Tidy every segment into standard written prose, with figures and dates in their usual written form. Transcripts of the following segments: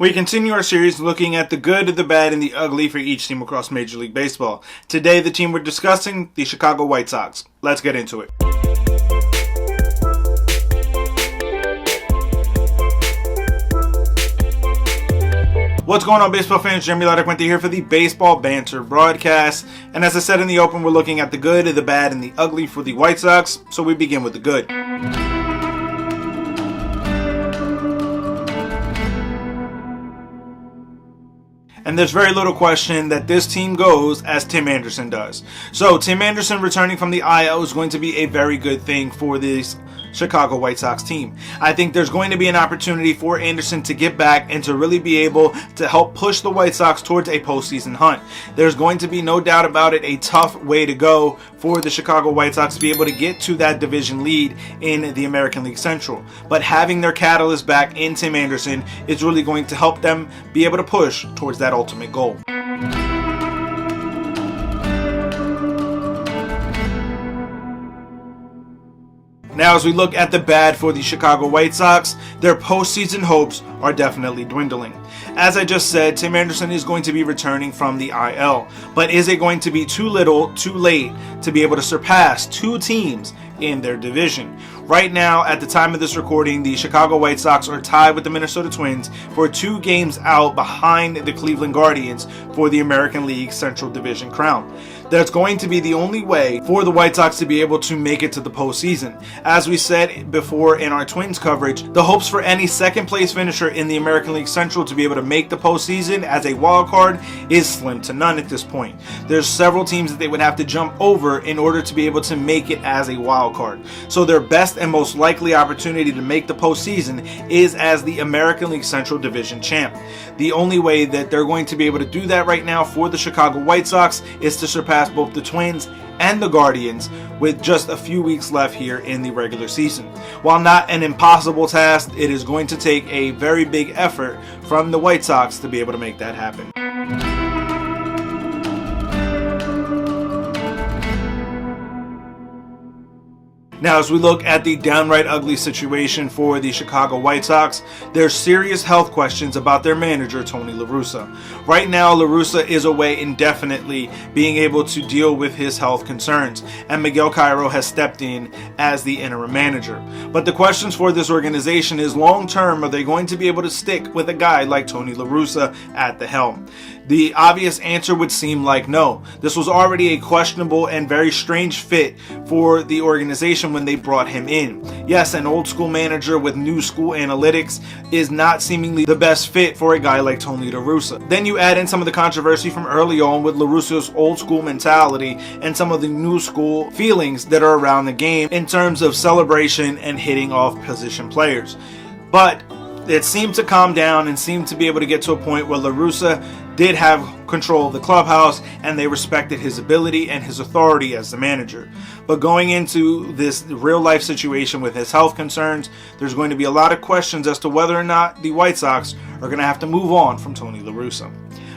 We continue our series looking at the good, the bad, and the ugly for each team across Major League Baseball. Today, the team we're discussing, the Chicago White Sox. Let's get into it. What's going on, baseball fans? Jeremy Laracuente here for the Baseball Banter Broadcast. And as I said in the open, we're looking at the good, the bad, and the ugly for the White Sox. So we begin with the good. And there's very little question that this team goes as Tim Anderson does. So Tim Anderson returning from the IL is going to be a very good thing for this Chicago White Sox team. I think there's going to be an opportunity for Anderson to get back and to really be able to help push the White Sox towards a postseason hunt. There's going to be no doubt about it, a tough way to go for the Chicago White Sox to be able to get to that division lead in the American League Central. But having their catalyst back in Tim Anderson is really going to help them be able to push towards that ultimate goal. Now, as we look at the bad for the Chicago White Sox, their postseason hopes are definitely dwindling. As I just said, Tim Anderson is going to be returning from the IL, but is it going to be too little, too late to be able to surpass two teams in their division? Right now, at the time of this recording, the Chicago White Sox are tied with the Minnesota Twins for 2 games out behind the Cleveland Guardians for the American League Central Division crown. That's going to be the only way for the White Sox to be able to make it to the postseason. As we said before in our Twins coverage, the hopes for any second place finisher in the American League Central to be able to make the postseason as a wild card is slim to none at this point. There's several teams that they would have to jump over in order to be able to make it as a wild card. So their best and most likely opportunity to make the postseason is as the American League Central Division champ. The only way that they're going to be able to do that right now for the Chicago White Sox is to surpass both the Twins and the Guardians with just a few weeks left here in the regular season. While not an impossible task, it is going to take a very big effort from the White Sox to be able to make that happen. Now, as we look at the downright ugly situation for the Chicago White Sox, there's serious health questions about their manager, Tony La Russa. Right now, La Russa is away indefinitely, being able to deal with his health concerns, and Miguel Cairo has stepped in as the interim manager. But the questions for this organization is, long-term, are they going to be able to stick with a guy like Tony La Russa at the helm? The obvious answer would seem like no. This was already a questionable and very strange fit for the organization when they brought him in. Yes, an old school manager with new school analytics is not seemingly the best fit for a guy like Tony La Russa. Then you add in some of the controversy from early on with La Russa's old school mentality and some of the new school feelings that are around the game in terms of celebration and hitting off position players. But it seemed to calm down and seemed to be able to get to a point where La Russa did have control of the clubhouse and they respected his ability and his authority as the manager. But going into this real life situation with his health concerns, there's going to be a lot of questions as to whether or not the White Sox are going to have to move on from Tony La Russa.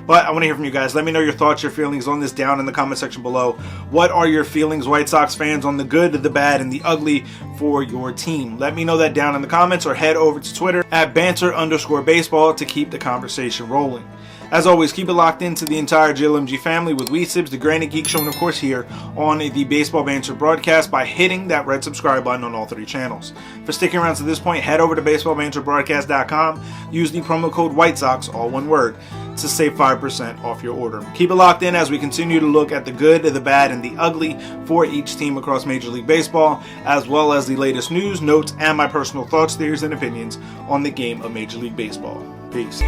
But I want to hear from you guys. Let me know your thoughts, your feelings on this down in the comment section below. What are your feelings, White Sox fans, on the good, the bad, and the ugly for your team? Let me know that down in the comments or head over to Twitter at banter_baseball to keep the conversation rolling. As always, keep it locked into the entire JLMG family with Weesibs, the Granite Geek Show, and of course here on the Baseball Banter Broadcast by hitting that red subscribe button on all 3 channels. For sticking around to this point, head over to baseballbanterbroadcast.com, use the promo code White Sox, all one word, to save 5% off your order. Keep it locked in as we continue to look at the good, the bad, and the ugly for each team across Major League Baseball, as well as the latest news, notes, and my personal thoughts, theories, and opinions on the game of Major League Baseball. Peace.